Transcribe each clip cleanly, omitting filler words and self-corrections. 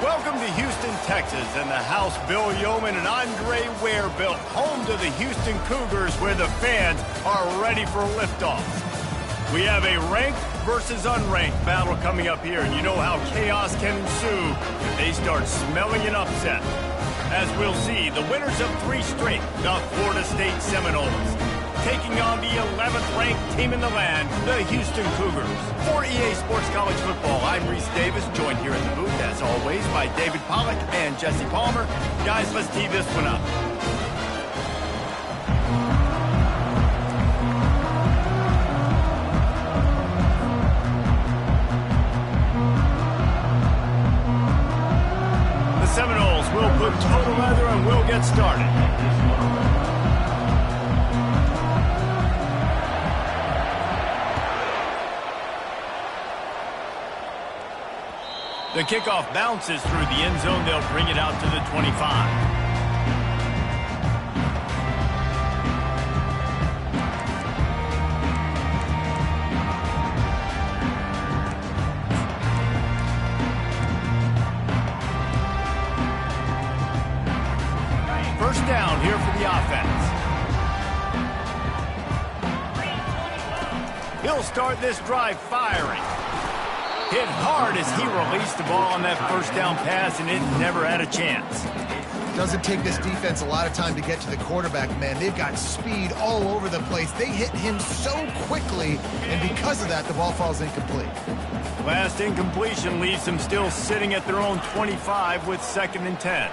Welcome to Houston, Texas, and the house Bill Yeoman and Andre Ware built, home to the Houston Cougars, where the fans are ready for liftoff. We have a ranked versus unranked battle coming up here, and you know how chaos can ensue if they start smelling an upset. As we'll see, the winners of 3 straight, the Florida State Seminoles, taking on the 11th-ranked team in the land, the Houston Cougars. For EA Sports College Football, I'm Reese Davis, joined here in the booth, as always, by David Pollack and Jesse Palmer. Guys, let's tee this one up. The Seminoles will put total leather and we'll get started. The kickoff bounces through the end zone. They'll bring it out to the 25. First down here for the offense. He'll start this drive firing. Hit hard as he released the ball on that first down pass, and it never had a chance. Doesn't take this defense a lot of time to get to the quarterback, man. They've got speed all over the place. They hit him so quickly, and because of that, the ball falls incomplete. Last incompletion leaves them still sitting at their own 25 with 2nd and 10.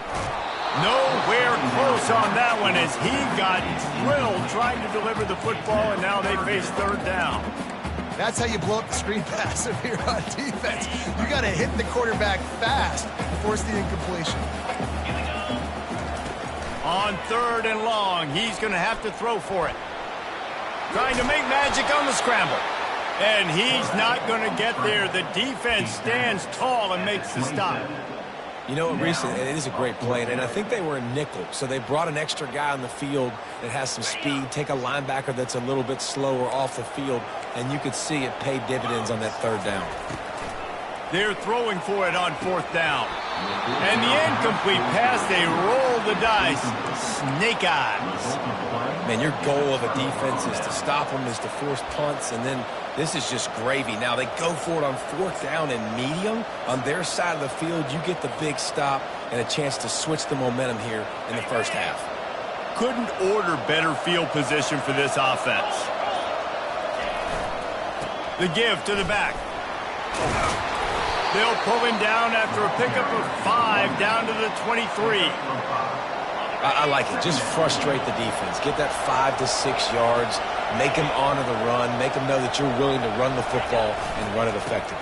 Nowhere close on that one as he got drilled trying to deliver the football, and now they face 3rd down. That's how you blow up the screen pass if you're on defense. You got to hit the quarterback fast to force the incompletion. On 3rd and long, he's going to have to throw for it. Trying to make magic on the scramble. And he's not going to get there. The defense stands tall and makes the stop. You know what, Reese, it is a great play, and I think they were in nickel, so they brought an extra guy on the field that has some speed, take a linebacker that's a little bit slower off the field, and you could see it pay dividends on that 3rd down. They're throwing for it on 4th down. And the incomplete pass, they roll the dice. Snake eyes. Man, your goal of a defense is to stop them, is to force punts, and then this is just gravy. Now they go for it on 4th down and medium. On their side of the field, you get the big stop and a chance to switch the momentum here in the first half. Couldn't order better field position for this offense. The give to the back. They'll pull him down after a pickup of 5 down to the 23. I like it. Just frustrate the defense. Get that 5 to 6 yards. Make them honor the run. Make them know that you're willing to run the football and run it effectively.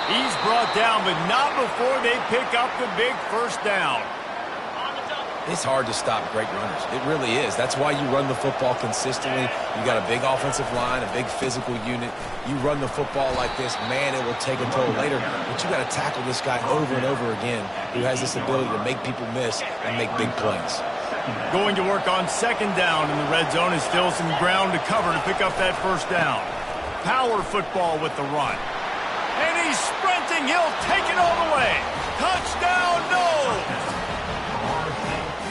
He's brought down, but not before they pick up the big first down. It's hard to stop great runners. It really is. That's why you run the football consistently. You got a big offensive line, a big physical unit. You run the football like this, man, it will take a toll later. But you got to tackle this guy over and over again who has this ability to make people miss and make big plays. Going to work on 2nd down in the red zone is still some ground to cover to pick up that first down. Power football with the run. And he's sprinting. He'll take it all the way. Touchdown, no!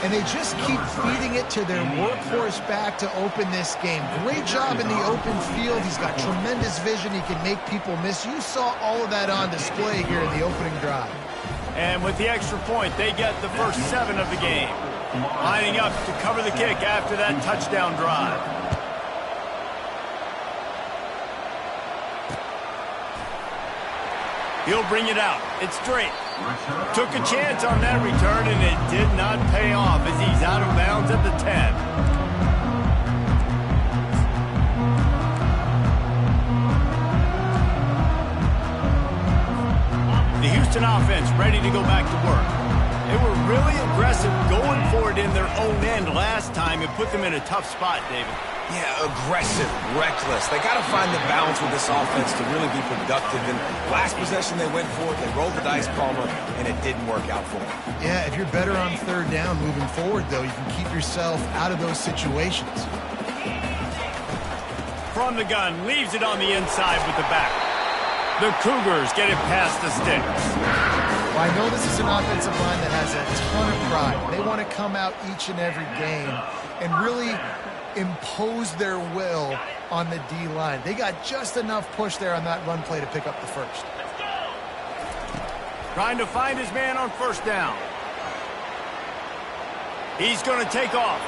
And they just keep feeding it to their workhorse back to open this game. Great job in the open field. He's got tremendous vision. He can make people miss. You saw all of that on display here in the opening drive. And with the extra point, they get the first 7 of the game. Lining up to cover the kick after that touchdown drive. He'll bring it out. It's Drake. Took a chance on that return, and it did not pay off as he's out of bounds at the 10. The Houston offense ready to go back to work. They were really aggressive going for it in their own end last time. It put them in a tough spot, David. Yeah, aggressive, reckless. They got to find the balance with this offense to really be productive. And last possession they went for it, they rolled the dice, Palmer, and it didn't work out for them. Yeah, if you're better on 3rd down moving forward, though, you can keep yourself out of those situations. From the gun, leaves it on the inside with the back. The Cougars get it past the sticks. Well, I know this is an offensive line that has a ton of pride. They want to come out each and every game and really impose their will on the D-line. They got just enough push there on that run play to pick up the first. Trying to find his man on first down. He's going to take off.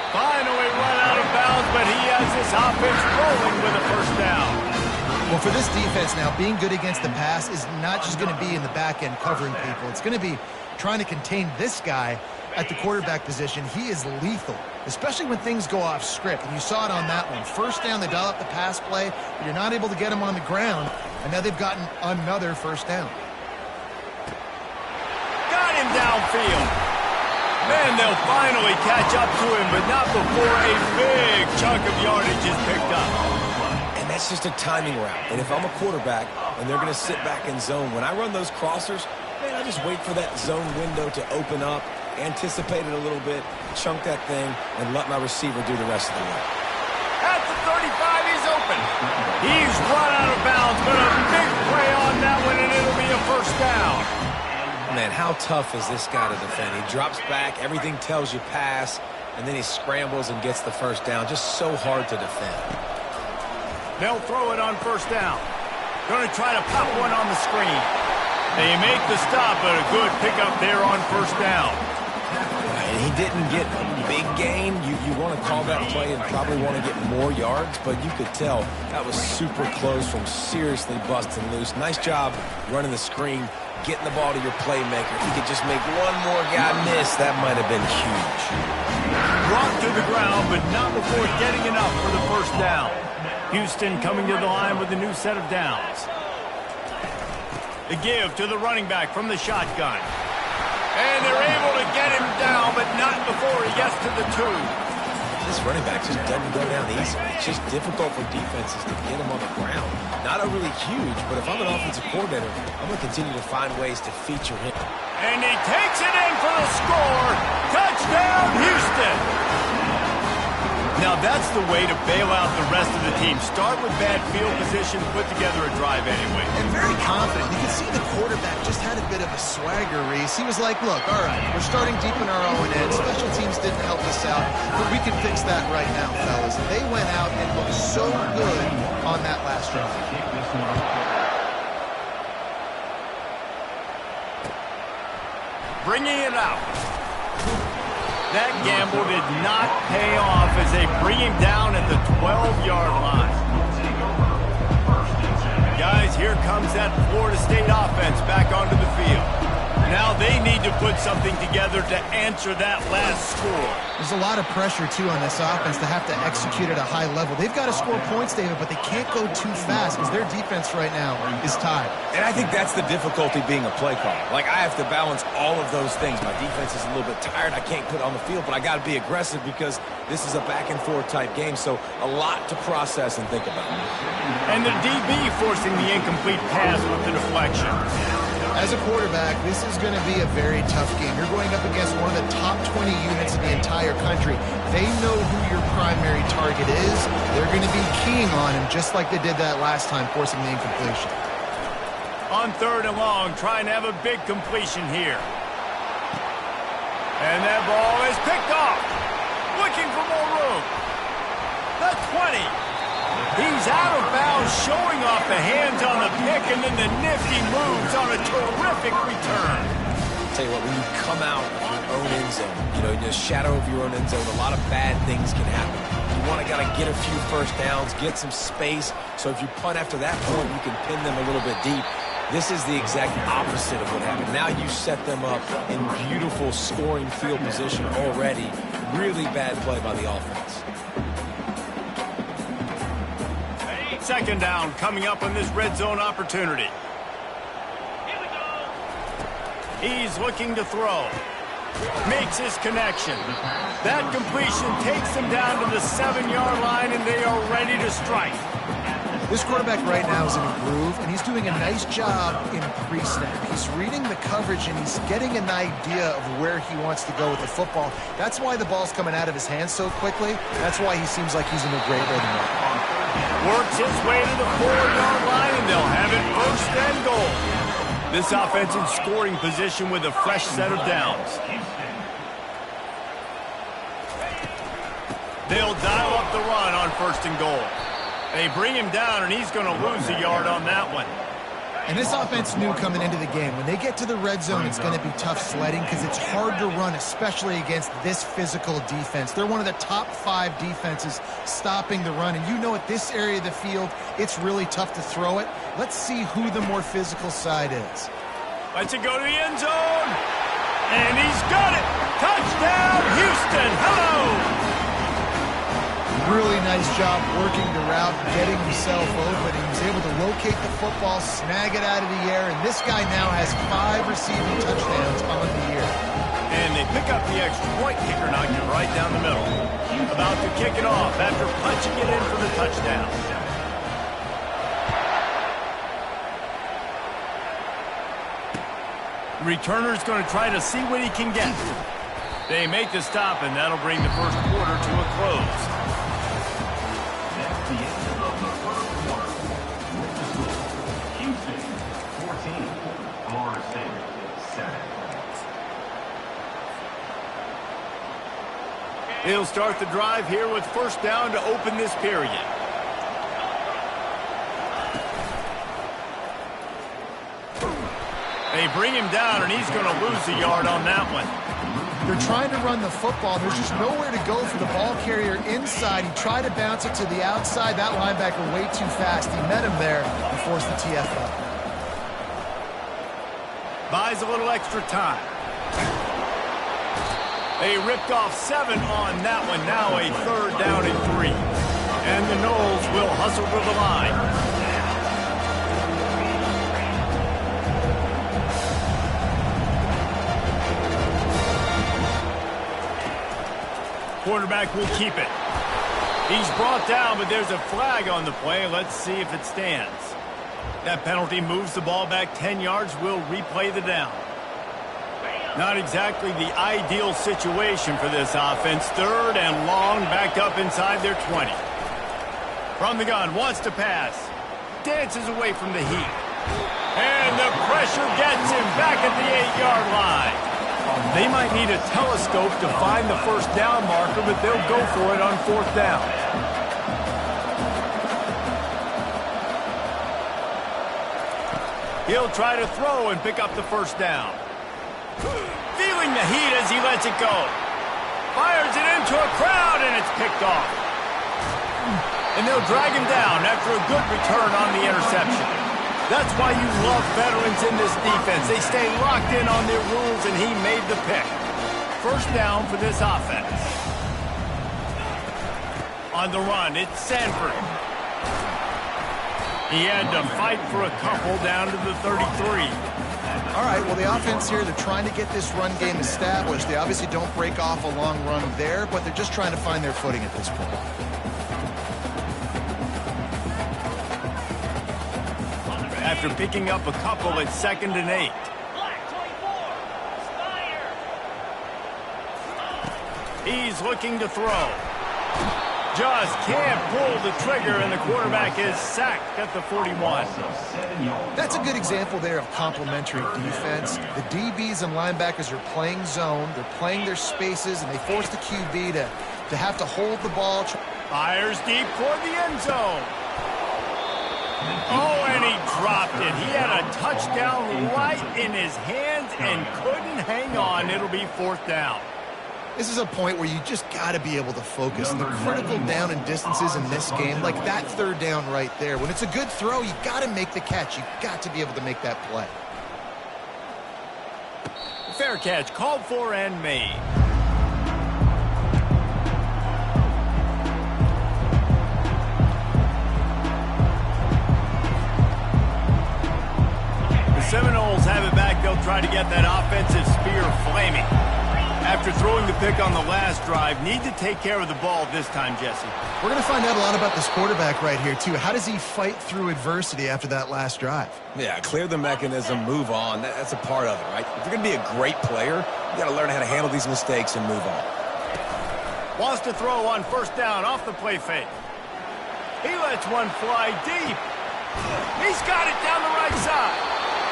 Finally run out of bounds, but he has his offense rolling with a first down. Well, for this defense now, being good against the pass is not just going to be in the back end covering people. It's going to be trying to contain this guy at the quarterback position. He is lethal, especially when things go off script. And you saw it on that one. First down, they dial up the pass play, but you're not able to get him on the ground, and now they've gotten another first down. Got him downfield. Man, they'll finally catch up to him, but not before a big chunk of yardage is picked up. And that's just a timing route. And if I'm a quarterback and they're going to sit back in zone, when I run those crossers, man, I just wait for that zone window to open up, anticipate it a little bit, chunk that thing, and let my receiver do the rest of the work. At the 35, he's open. He's run out of bounds, but a big play on that one, and it'll be a first down. Man, how tough is this guy to defend? He drops back, everything tells you pass, and then he scrambles and gets the first down. Just so hard to defend. They'll throw it on first down. Going to try to pop one on the screen. They make the stop, but a good pickup there on first down. And he didn't get a big gain. You want to call that play and probably want to get more yards, but you could tell that was super close from seriously busting loose. Nice job running the screen, getting the ball to your playmaker. If he could just make one more guy miss, that might have been huge. Brought to the ground, but not before getting enough for the first down. Houston coming to the line with a new set of downs. The give to the running back from the shotgun. And they're able to get him down, but not before he gets to the 2. This running back just doesn't go down easily. It's just difficult for defenses to get him on the ground. Not overly huge, but if I'm an offensive coordinator, I'm going to continue to find ways to feature him. And he takes it in for the score. Touchdown, Houston. Now that's the way to bail out the rest of the team. Start with bad field position, put together a drive anyway. And very confident. You can see the quarterback just had a bit of a swagger, Reese. He was like, look, all right, we're starting deep in our own end. Special teams didn't help us out, but we can fix that right now, fellas. And they went out and looked so good on that last drive. Bringing it out. That gamble did not pay off as they bring him down at the 12-yard line. Guys, here comes that Florida State offense back onto the field. Now they need to put something together to answer that last score. There's a lot of pressure, too, on this offense to have to execute at a high level. They've got to score points, David, but they can't go too fast because their defense right now is tied. And I think that's the difficulty being a play caller. Like, I have to balance all of those things. My defense is a little bit tired. I can't put it on the field, but I got to be aggressive because this is a back-and-forth type game, so a lot to process and think about. And the DB forcing the incomplete pass with the deflection. As a quarterback, this is going to be a very tough game. You're going up against one of the top 20 units in the entire country. They know who your primary target is. They're going to be keying on him just like they did that last time, forcing the incompletion. On 3rd and long, trying to have a big completion here. And that ball is picked off. Looking for more room. The 20. He's out of bounds, showing off the hands on the pick, and then the nifty moves on a terrific return. I'll tell you what, when you come out of your own end zone, in the shadow of your own end zone, a lot of bad things can happen. You want to get a few first downs, get some space, so if you punt after that point, you can pin them a little bit deep. This is the exact opposite of what happened. Now you set them up in beautiful scoring field position already. Really bad play by the offense. 2nd down coming up on this red zone opportunity. He's looking to throw. Makes his connection. That completion takes him down to the 7-yard line, and they are ready to strike. This quarterback right now is in a groove, and he's doing a nice job in pre-snap. He's reading the coverage, and he's getting an idea of where he wants to go with the football. That's why the ball's coming out of his hands so quickly. That's why he seems like he's in a great rhythm. Works his way to the 4-yard line, and they'll have it first and goal. This offense in scoring position with a fresh set of downs. They'll dial up the run on first and goal. They bring him down, and he's going to lose a yard on that one. And this offense knew coming into the game, when they get to the red zone, it's going to be tough sledding because it's hard to run, especially against this physical defense. They're one of the top 5 defenses stopping the run. And you know, at this area of the field, it's really tough to throw it. Let's see who the more physical side is. Lets it go to the end zone. And he's got it. Touchdown, Houston. Hello. Really nice job working the route, getting himself open. He was able to locate the football, snag it out of the air, and this guy now has 5 receiving touchdowns on the year. And they pick up the extra point. Kicker knocking it right down the middle. About to kick it off after punching it in for the touchdown. Returner's going to try to see what he can get. They make the stop, and that'll bring the first quarter to a close. He'll start the drive here with first down to open this period. They bring him down, and he's going to lose a yard on that one. They're trying to run the football. There's just nowhere to go for the ball carrier inside. He tried to bounce it to the outside. That linebacker way too fast. He met him there and forced the TFL. Buys a little extra time. They ripped off 7 on that one. Now a third down and 3. And the Noles will hustle to the line. Quarterback will keep it. He's brought down, but there's a flag on the play. Let's see if it stands. That penalty moves the ball back 10 yards. We'll replay the down. Not exactly the ideal situation for this offense. Third and long, back up inside their 20. From the gun, wants to pass. Dances away from the heat. And the pressure gets him back at the 8-yard line. They might need a telescope to find the first down marker, but they'll go for it on fourth down. He'll try to throw and pick up the first down. Feeling the heat as he lets it go. Fires it into a crowd, and it's picked off. And they'll drag him down after a good return on the interception. That's why you love veterans in this defense. They stay locked in on their rules, and he made the pick. First down for this offense. On the run, it's Sanford. He had to fight for a couple down to the 33. All right, well, the offense here, they're trying to get this run game established. They obviously don't break off a long run there, but they're just trying to find their footing at this point. After picking up a couple at 2nd and 8. He's looking to throw. Just can't pull the trigger, and the quarterback is sacked at the 41. That's a good example there of complementary defense. The DBs and linebackers are playing zone. They're playing their spaces, and they force the QB to have to hold the ball. Fires deep toward the end zone. Oh, and he dropped it. He had a touchdown right in his hands and couldn't hang on. It'll be fourth down. This is a point where you just got to be able to focus. The critical down and distances in this game, like that third down right there. When it's a good throw, you got to make the catch. You got to be able to make that play. Fair catch, called for and made. The Seminoles have it back. They'll try to get that offensive spear flaming. After throwing the pick on the last drive, need to take care of the ball this time, Jesse. We're going to find out a lot about this quarterback right here, too. How does he fight through adversity after that last drive? Yeah, clear the mechanism, move on. That's a part of it, right? If you're going to be a great player, you got to learn how to handle these mistakes and move on. Wants to throw on first down off the play fake. He lets one fly deep. He's got it down the right side.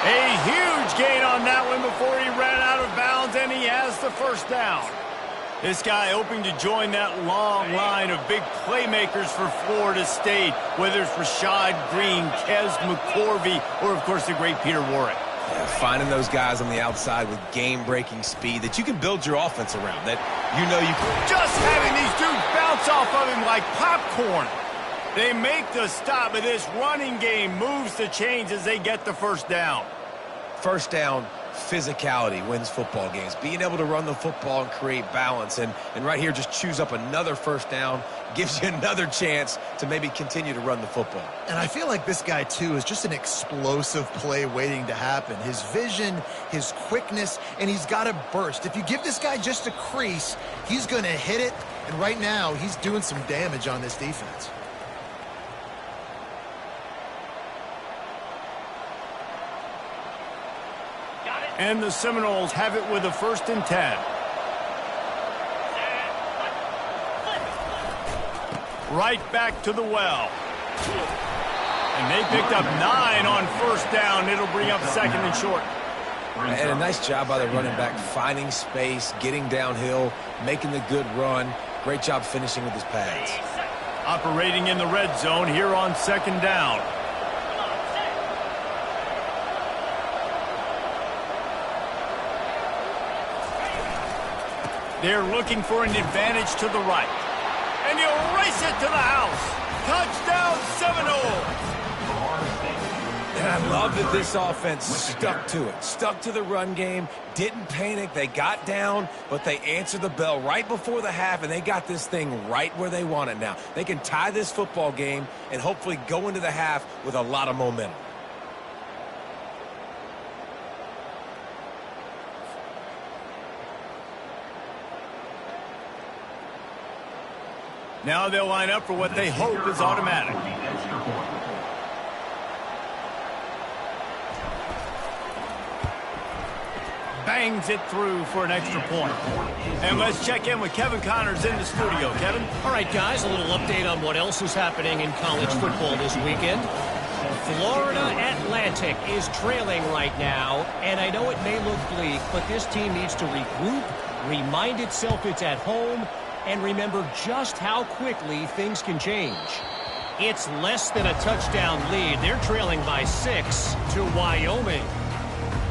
A huge gain on that one before he ran out of bounds, and he has the first down. This guy hoping to join that long line of big playmakers for Florida State, whether it's Rashad Green, Kez McCorvey, or, of course, the great Peter Warrick. Yeah, finding those guys on the outside with game-breaking speed that you can build your offense around, that you know you can. Just having these dudes bounce off of him like popcorn. They make the stop, but this running game moves the chains as they get the first down. First down, physicality wins football games. Being able to run the football and create balance. And right here, just choose up another first down, gives you another chance to maybe continue to run the football. And I feel like this guy, too, is just an explosive play waiting to happen. His vision, his quickness, and he's got a burst. If you give this guy just a crease, he's going to hit it. And right now, he's doing some damage on this defense. And the Seminoles have it with a 1st and 10. Right back to the well. And they picked up 9 on 1st down. It'll bring up 2nd and short. And a nice job by the running back, finding space, getting downhill, making the good run. Great job finishing with his pads. Operating in the red zone here on 2nd down. They're looking for an advantage to the right. And he'll race it to the house. Touchdown, Seminoles! And I love that this offense stuck to it. Stuck to the run game, didn't panic. They got down, but they answered the bell right before the half, and they got this thing right where they want it now. They can tie this football game and hopefully go into the half with a lot of momentum. Now they'll line up for what they hope is automatic. Bangs it through for an extra point. And let's check in with Kevin Connors in the studio. Kevin? All right, guys, a little update on what else is happening in college football this weekend. Florida Atlantic is trailing right now, and I know it may look bleak, but this team needs to regroup, remind itself it's at home, and remember just how quickly things can change. It's less than a touchdown lead. They're trailing by 6 to Wyoming.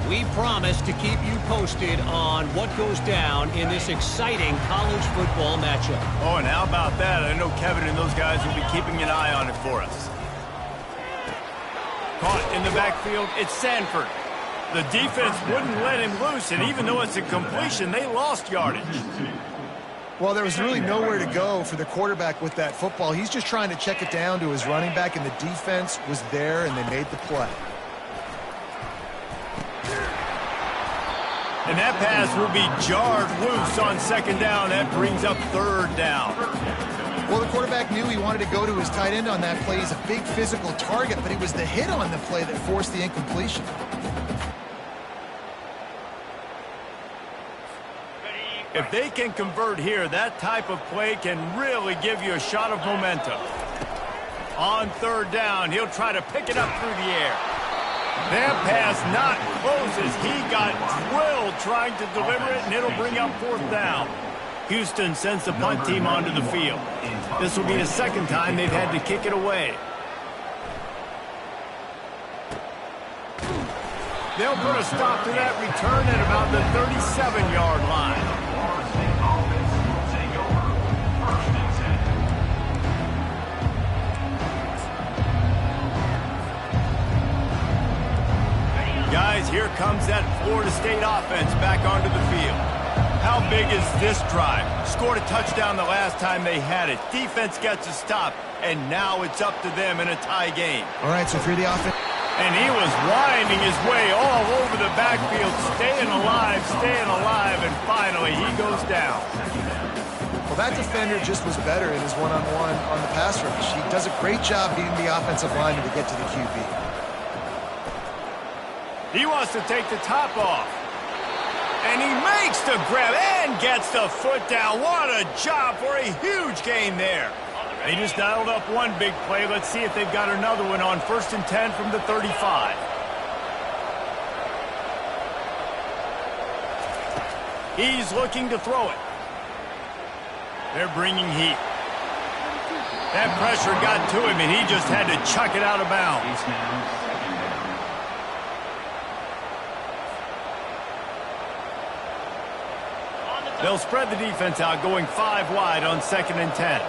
We promise to keep you posted on what goes down in this exciting college football matchup. Oh, and how about that? I know Kevin and those guys will be keeping an eye on it for us. Caught in the backfield, it's Sanford. The defense wouldn't let him loose, and even though it's a completion, they lost yardage. Well, there was really nowhere to go for the quarterback with that football. He's just trying to check it down to his running back, and the defense was there, and they made the play. And that pass will be jarred loose on 2nd down. That brings up 3rd down. Well, the quarterback knew he wanted to go to his tight end on that play. He's a big physical target, but it was the hit on the play that forced the incompletion. If they can convert here, that type of play can really give you a shot of momentum. On 3rd down, he'll try to pick it up through the air. That pass not close as he got drilled trying to deliver it, and it'll bring up 4th down. Houston sends the punt team onto the field. This will be the 2nd time they've had to kick it away. They'll put a stop to that return at about the 37-yard line. Guys, here comes that Florida State offense back onto the field. How big is this drive? Scored a touchdown the last time they had it. Defense gets a stop, and now it's up to them in a tie game. All right, so for the offense. And he was winding his way all over the backfield, staying alive, and finally he goes down. Well, that defender just was better in his one-on-one on the pass rush. He does a great job beating the offensive lineman to get to the QB. He wants to take the top off. And he makes the grab and gets the foot down. What a job for a huge gain there. They just dialed up one big play. Let's see if they've got another one on 1st and 10 from the 35. He's looking to throw it. They're bringing heat. That pressure got to him, and he just had to chuck it out of bounds. They'll spread the defense out, going 5 wide on 2nd and 10.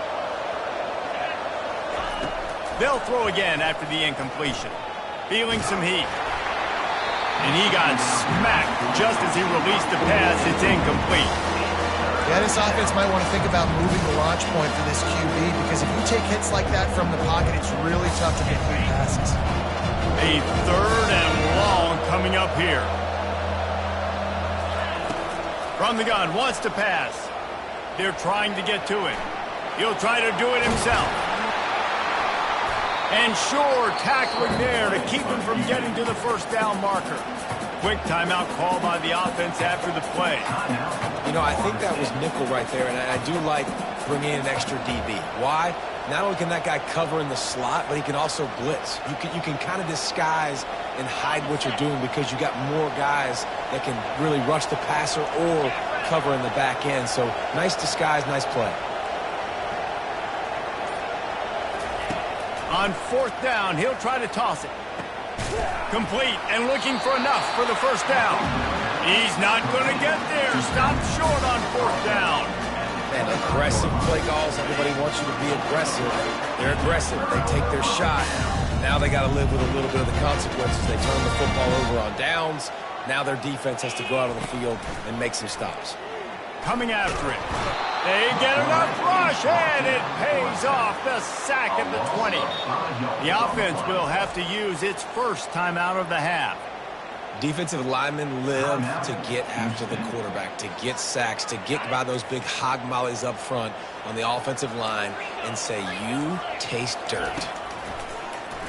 They'll throw again after the incompletion. Feeling some heat. And he got smacked just as he released the pass. It's incomplete. Yeah, this offense might want to think about moving the launch point for this QB, because if you take hits like that from the pocket, it's really tough to complete passes. A 3rd and long coming up here. From the gun, wants to pass. They're trying to get to it. He'll try to do it himself. And sure, tackling there to keep him from getting to the 1st down marker. Quick timeout call by the offense after the play. You know, I think that was nickel right there, and I do like bringing in an extra DB. Why? Not only can that guy cover in the slot, but he can also blitz. You can kind of disguise and hide what you're doing because you got more guys that can really rush the passer or cover in the back end. So nice disguise, nice play. On 4th down, he'll try to toss it. Complete and looking for enough for the 1st down. He's not going to get there. Stopped short on 4th down. And aggressive play calls. Everybody wants you to be aggressive. They're aggressive. They take their shot. Now they got to live with a little bit of the consequences. They turn the football over on downs. Now their defense has to go out on the field and make some stops. Coming after it. They get enough rush, and it pays off. The sack at the 20. The offense will have to use its 1st timeout of the half. Defensive linemen live to get after the quarterback, to get sacks, to get by those big hog mollies up front on the offensive line and say, you taste dirt.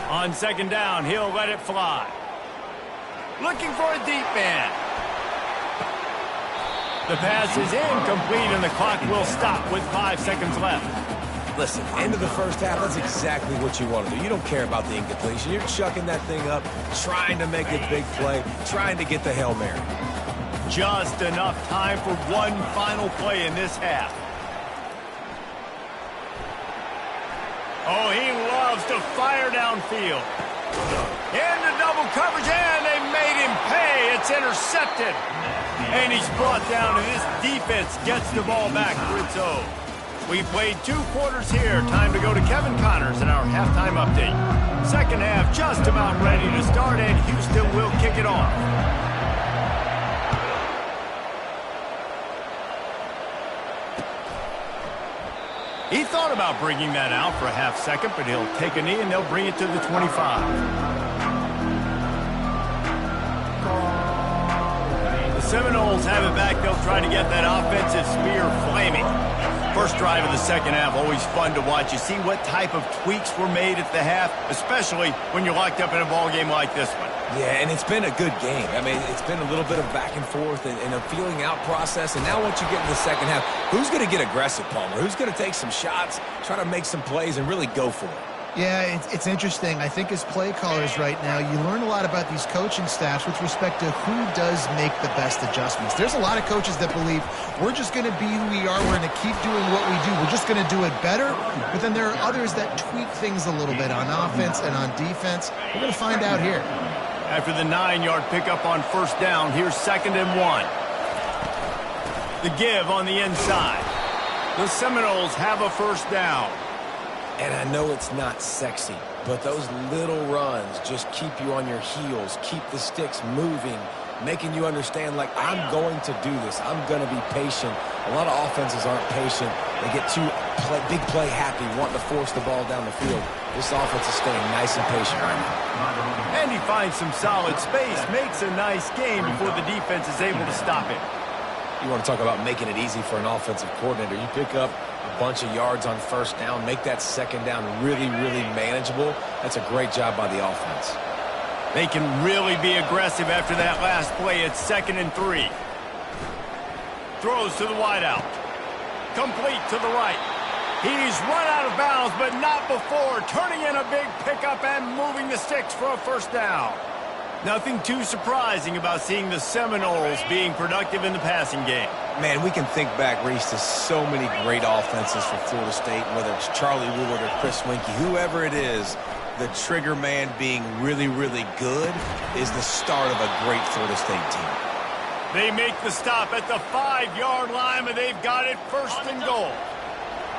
On 2nd down, he'll let it fly. Looking for a deep man. The pass is incomplete, and the clock will stop with 5 seconds left. Listen, end of the 1st half, that's exactly what you want to do. You don't care about the incompletion. You're chucking that thing up, trying to make a big play, trying to get the Hail Mary. Just enough time for one final play in this half. Oh, he loves to fire downfield. Into double coverage, and they made him pay. It's intercepted. And he's brought down, and this defense gets the ball back for its own. We played 2 quarters here. Time to go to Kevin Connors in our halftime update. 2nd half just about ready to start, and Houston will kick it off. He thought about bringing that out for a half second, but he'll take a knee, and they'll bring it to the 25. Seminoles have it back. They'll try to get that offensive spear flaming. 1st drive of the 2nd half, always fun to watch. You see what type of tweaks were made at the half, especially when you're locked up in a ball game like this one. Yeah, and it's been a good game. I mean, it's been a little bit of back and forth and a feeling out process. And now once you get in the 2nd half, who's going to get aggressive, Palmer? Who's going to take some shots, try to make some plays, and really go for it? Yeah, it's interesting. I think as play callers right now, you learn a lot about these coaching staffs with respect to who does make the best adjustments. There's a lot of coaches that believe we're just going to be who we are. We're going to keep doing what we do. We're just going to do it better. But then there are others that tweak things a little bit on offense and on defense. We're going to find out here. After the 9-yard pickup on 1st down, here's 2nd and 1. The give on the inside. The Seminoles have a 1st down. And I know it's not sexy, but those little runs just keep you on your heels, keep the sticks moving, making you understand, like, I'm going to do this. I'm going to be patient. A lot of offenses aren't patient. They get too big play happy, wanting to force the ball down the field. This offense is staying nice and patient right now. And he finds some solid space, makes a nice game before the defense is able to stop it. You want to talk about making it easy for an offensive coordinator. You pick up a bunch of yards on 1st down, make that 2nd down really, really manageable. That's a great job by the offense. They can really be aggressive after that last play. It's 2nd and 3. Throws to the wideout. Complete to the right. He's run out of bounds, but not before turning in a big pickup and moving the sticks for a first down. Nothing too surprising about seeing the Seminoles being productive in the passing game. Man, we can think back, Reese, to so many great offenses for Florida State, whether it's Charlie Woolard or Chris Weinke, whoever it is, the trigger man being really, really good is the start of a great Florida State team. They make the stop at the 5-yard line, but they've got it first and goal.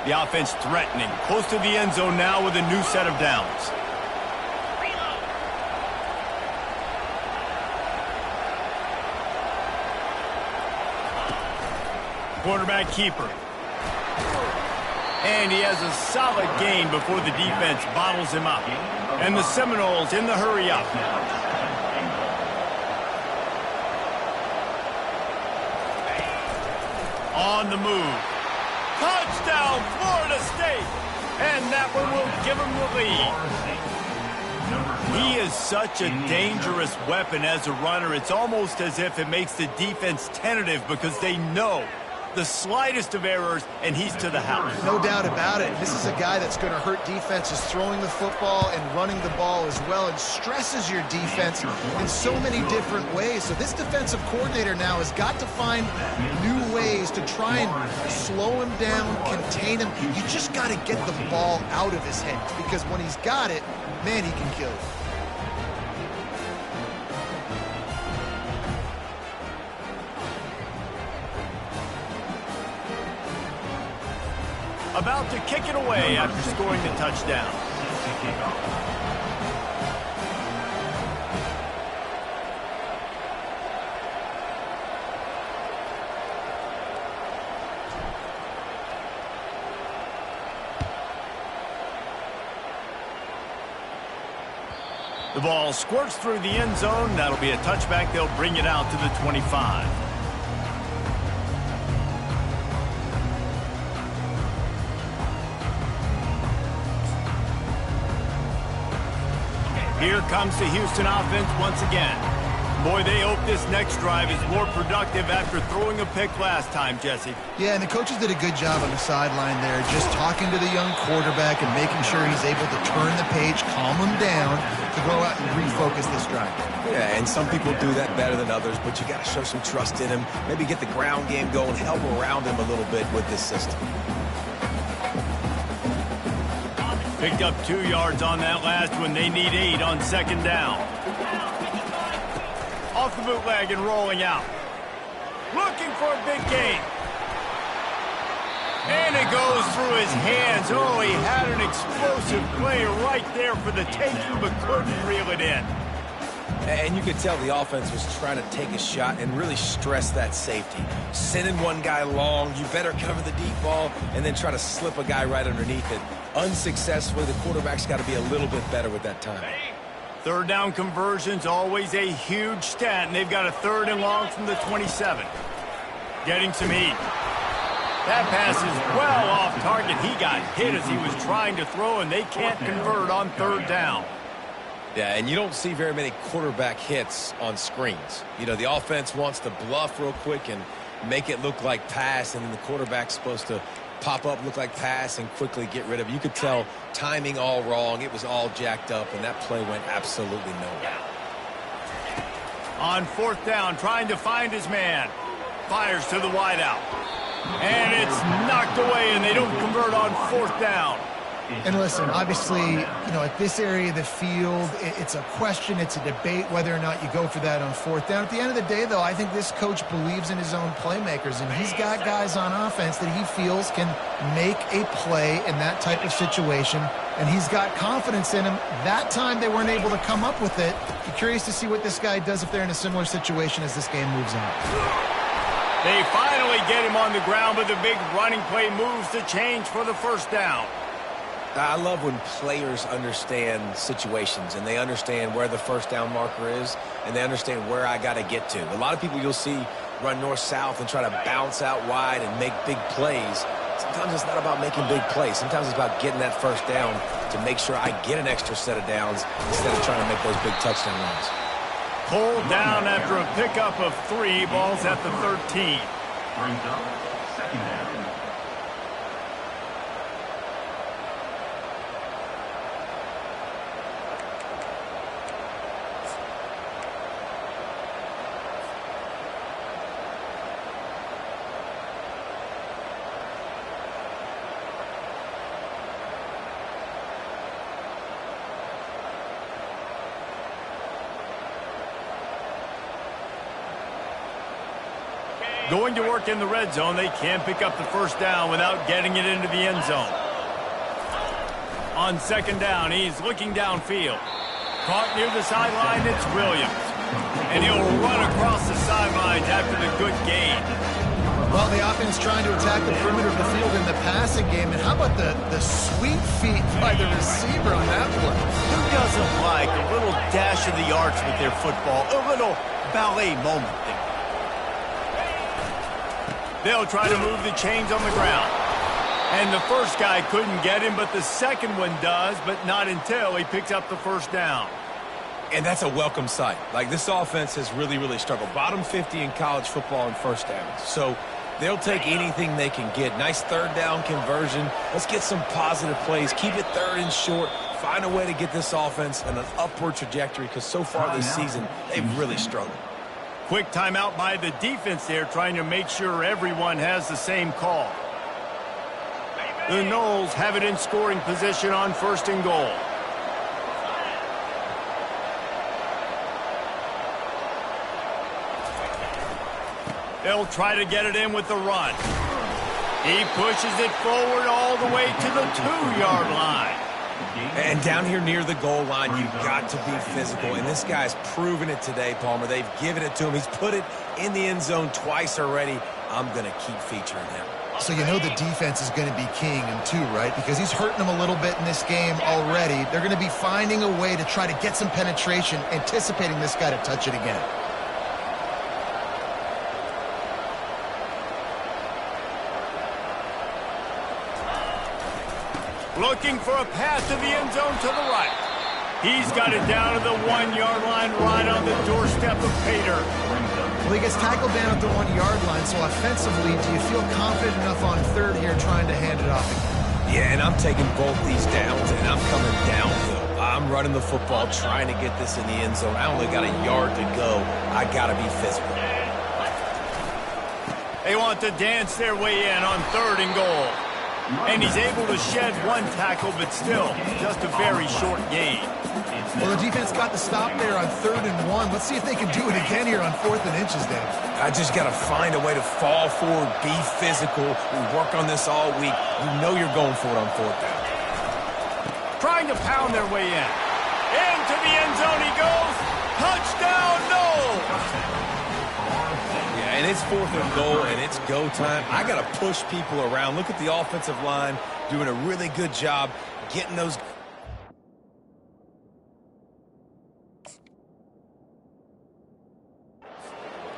The offense threatening, close to the end zone now with a new set of downs. Quarterback keeper. And he has a solid gain before the defense bottles him up. And the Seminoles in the hurry up. On the move. Touchdown, Florida State! And that one will give him the lead. He is such a dangerous weapon as a runner. It's almost as if it makes the defense tentative because they know the slightest of errors, and he's to the house. No doubt about it. This is a guy that's going to hurt defenses throwing the football and running the ball as well, and stresses your defense in so many different ways. So this defensive coordinator now has got to find new ways to try and slow him down, contain him. You just got to get the ball out of his hands, because when he's got it, man, he can kill you. About to kick it away after scoring the touchdown. The ball squirts through the end zone. That'll be a touchback. They'll bring it out to the 25. Here comes the Houston offense once again. Boy, they hope this next drive is more productive after throwing a pick last time, Jesse. Yeah, and the coaches did a good job on the sideline there, just talking to the young quarterback and making sure he's able to turn the page, calm him down, to go out and refocus this drive. Yeah, and some people do that better than others, but you got to show some trust in him, maybe get the ground game going, help around him a little bit with this system. Picked up 2 yards on that last one. They need 8 on second down. Off the bootleg and rolling out. Looking for a big gain. And it goes through his hands. Oh, he had an explosive play right there for the taking, but couldn't reel it in. And you could tell the offense was trying to take a shot and really stress that safety. Sending one guy long, you better cover the deep ball, and then try to slip a guy right underneath it. Unsuccessfully, the quarterback's got to be a little bit better with that time. Third down conversion's always a huge stat, and they've got a 3rd and long from the 27. Getting some heat. That pass is well off target. He got hit as he was trying to throw, and they can't convert on 3rd down. Yeah, and you don't see very many quarterback hits on screens. You know, the offense wants to bluff real quick and make it look like pass, and then the quarterback's supposed to pop up, look like pass, and quickly get rid of it. You could tell timing all wrong. It was all jacked up, and that play went absolutely nowhere. On 4th down, trying to find his man. Fires to the wideout. And it's knocked away, and they don't convert on 4th down. And listen, obviously, you know, at this area of the field, it's a question, it's a debate whether or not you go for that on 4th down. At the end of the day, though, I think this coach believes in his own playmakers, and he's got guys on offense that he feels can make a play in that type of situation, and he's got confidence in him. That time they weren't able to come up with it. Be curious to see what this guy does if they're in a similar situation as this game moves on. They finally get him on the ground, but the big running play moves the change for the 1st down. I love when players understand situations and they understand where the 1st down marker is and they understand where I got to get to. A lot of people you'll see run north-south and try to bounce out wide and make big plays. Sometimes it's not about making big plays. Sometimes it's about getting that 1st down to make sure I get an extra set of downs instead of trying to make those big touchdown runs. Pulled down after a pickup of 3. Ball's at the 13. Brings up 2nd down. Going to work in the red zone, they can't pick up the first down without getting it into the end zone. On second down, he's looking downfield. Caught near the sideline, it's Williams. And he'll run across the sidelines after the good gain. Well, the offense trying to attack the perimeter of the field in the passing game. And how about the sweet feet by the receiver on that play? Who doesn't like a little dash of the arts with their football? A little ballet moment there. They'll try to move the chains on the ground. And the first guy couldn't get him, but the second one does, but not until he picks up the first down. And that's a welcome sight. Like, this offense has really, really struggled. Bottom 50 in college football in first downs. So they'll take anything they can get. Nice third down conversion. Let's get some positive plays. Keep it third and short. Find a way to get this offense in an upward trajectory, because so far this season, they've really struggled. Quick timeout by the defense there, trying to make sure everyone has the same call. The Noles have it in scoring position on first and goal. They'll try to get it in with the run. He pushes it forward all the way to the 2-yard line. And down here near the goal line, you've got to be physical. And this guy's proven it today, Palmer. They've given it to him. He's put it in the end zone twice already. I'm going to keep featuring him. So you know the defense is going to be keying him too, right? Because he's hurting them a little bit in this game already. They're going to be finding a way to try to get some penetration, anticipating this guy to touch it again. Looking for a pass to the end zone to the right. He's got it down to the 1-yard line, right on the doorstep of Pater. Well, he gets tackled down at the 1-yard line, so offensively, do you feel confident enough on third here trying to hand it off again? Yeah, and I'm taking both these downs, and I'm coming downhill. I'm running the football, trying to get this in the end zone. I only got a yard to go. I got to be physical. They want to dance their way in on third and goal. And he's able to shed one tackle, but still, just a very short gain. Well, the defense got the stop there on 3rd and 1. Let's see if they can do it again here on 4th and inches, Dan. I just got to find a way to fall forward, be physical. We work on this all week. You know you're going for it on 4th down. Trying to pound their way in. Into the end zone he goes. Touchdown, no! And it's 4th and goal, and it's go time. I got to push people around. Look at the offensive line doing a really good job getting those.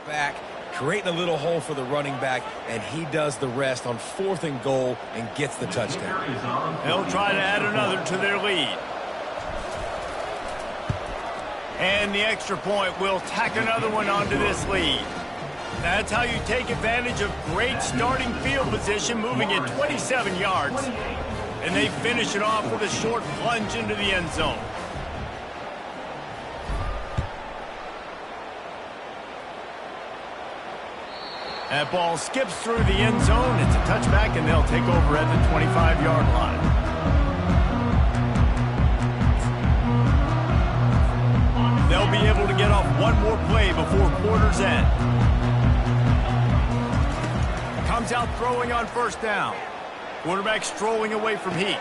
Back, creating a little hole for the running back, and he does the rest on 4th and goal and gets the touchdown. They'll try to add another to their lead. And the extra point will tack another one onto this lead. That's how you take advantage of great starting field position, moving it 27 yards. And they finish it off with a short plunge into the end zone. That ball skips through the end zone. It's a touchback, and they'll take over at the 25-yard line. They'll be able to get off one more play before quarter's end. Comes out throwing on first down. Quarterback strolling away from heat.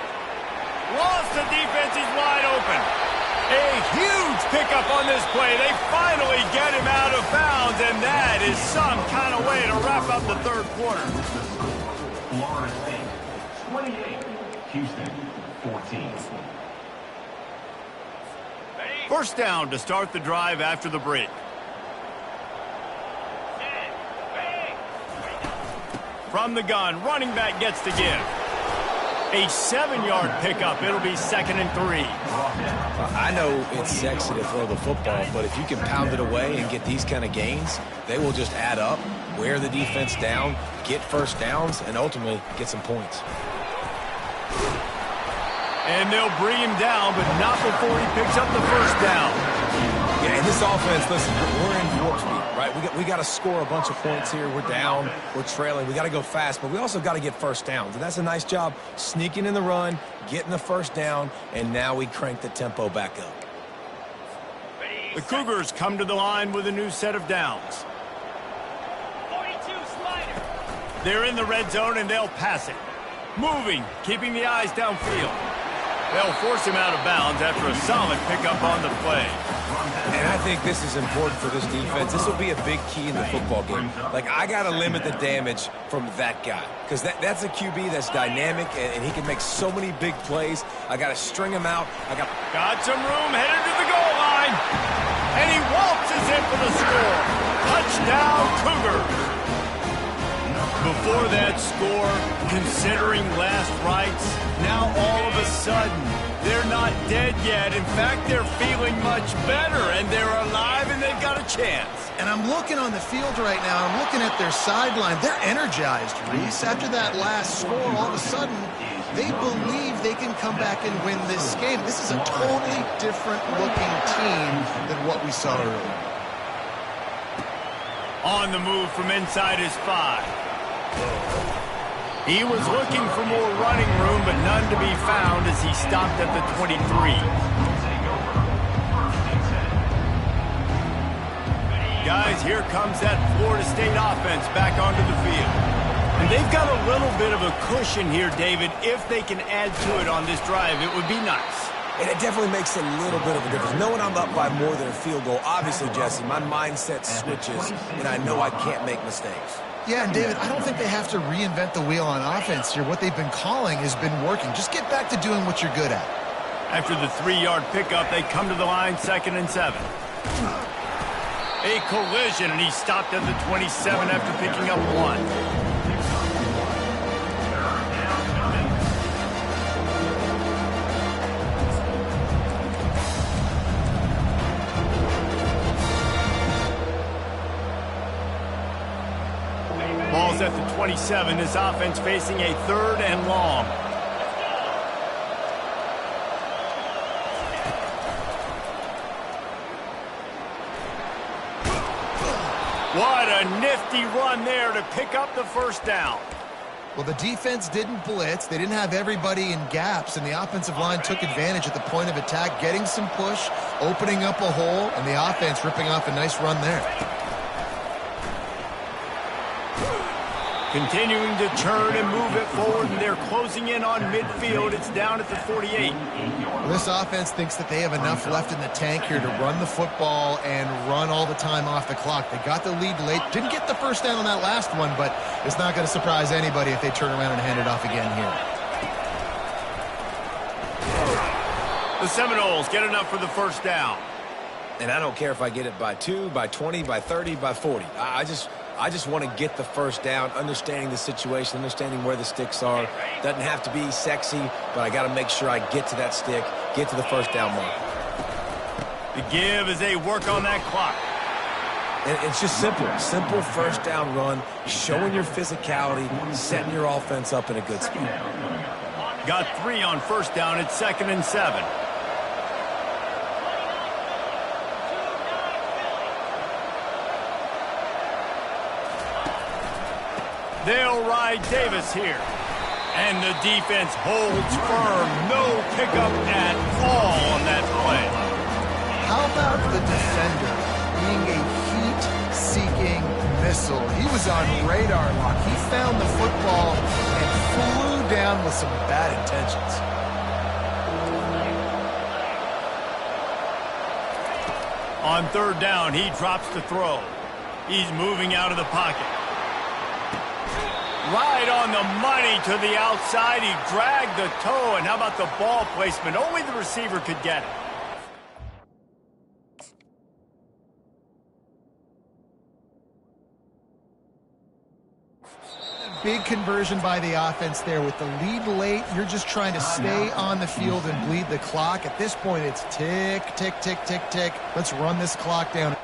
Lost the defense, he's wide open. A huge pickup on this play. They finally get him out of bounds, and that is some kind of way to wrap up the third quarter. Florida State, 28. Houston, 14. First down to start the drive after the break. From the gun, running back gets to give. A 7-yard pickup. It'll be 2nd and 3. I know it's sexy to throw the football, but if you can pound it away and get these kind of gains, they will just add up, wear the defense down, get first downs, and ultimately get some points. And they'll bring him down, but not before he picks up the first down. Yeah, and this offense, listen, we're in warp speed, right? We got to score a bunch of points here. We're down. We're trailing. We got to go fast, but we also got to get first downs. And that's a nice job sneaking in the run, getting the first down, and now we crank the tempo back up. The Cougars come to the line with a new set of downs. 42 slot. They're in the red zone, and they'll pass it. Moving, keeping the eyes downfield. They'll force him out of bounds after a solid pickup on the play. And I think this is important for this defense. This will be a big key in the football game. Like, I got to limit the damage from that guy because that's a QB that's dynamic, and he can make so many big plays. I got to string him out. Got some room, headed to the goal line. And he waltzes in for the score. Touchdown, Cougars. Before that score, considering last rites, now all of a sudden, they're not dead yet. In fact, they're feeling much better, and they're alive, and they've got a chance. And I'm looking on the field right now. I'm looking at their sideline. They're energized, Reese. After that last score, all of a sudden, they believe they can come back and win this game. This is a totally different-looking team than what we saw earlier. On the move from inside his 5. He was looking for more running room, but none to be found as he stopped at the 23. Guys, here comes that Florida State offense back onto the field. And they've got a little bit of a cushion here, David. If they can add to it on this drive, it would be nice. And it definitely makes a little bit of a difference. Knowing I'm up by more than a field goal, obviously, Jesse, my mindset switches, and I know I can't make mistakes. Yeah, and David, I don't think they have to reinvent the wheel on offense here. What they've been calling has been working. Just get back to doing what you're good at. After the 3-yard pickup, they come to the line, 2nd and 7. A collision, and he stopped at the 27 after picking up 1. Ball's at the 27. This offense facing a 3rd and long. What a nifty run there to pick up the first down. Well, the defense didn't blitz. They didn't have everybody in gaps, and the offensive line took advantage at the point of attack, getting some push, opening up a hole, and the offense ripping off a nice run there. Continuing to turn and move it forward, and they're closing in on midfield. It's down at the 48. Well, this offense thinks that they have enough left in the tank here to run the football and run all the time off the clock. They got the lead late. Didn't get the first down on that last one, but it's not going to surprise anybody if they turn around and hand it off again here. The Seminoles get enough for the first down. And I don't care if I get it by 2, by 20, by 30, by 40. I just want to get the first down, understanding the situation, understanding where the sticks are. Doesn't have to be sexy, but I got to make sure I get to that stick, get to the first down mark. The give as they work on that clock. And it's just simple first down run, showing your physicality, setting your offense up in a good spot. Got 3 on first down. It's 2nd and 7. They'll ride Davis here. And the defense holds firm. No pickup at all on that play. How about the defender being a heat-seeking missile? He was on radar lock. He found the football and flew down with some bad intentions. On 3rd down, he drops to throw. He's moving out of the pocket. Right on the money to the outside. He dragged the toe, and how about the ball placement? Only the receiver could get it. Big conversion by the offense there. With the lead late, you're just trying to stay on the field and bleed the clock. At this point, it's tick, tick, tick, tick, tick. Let's run this clock down.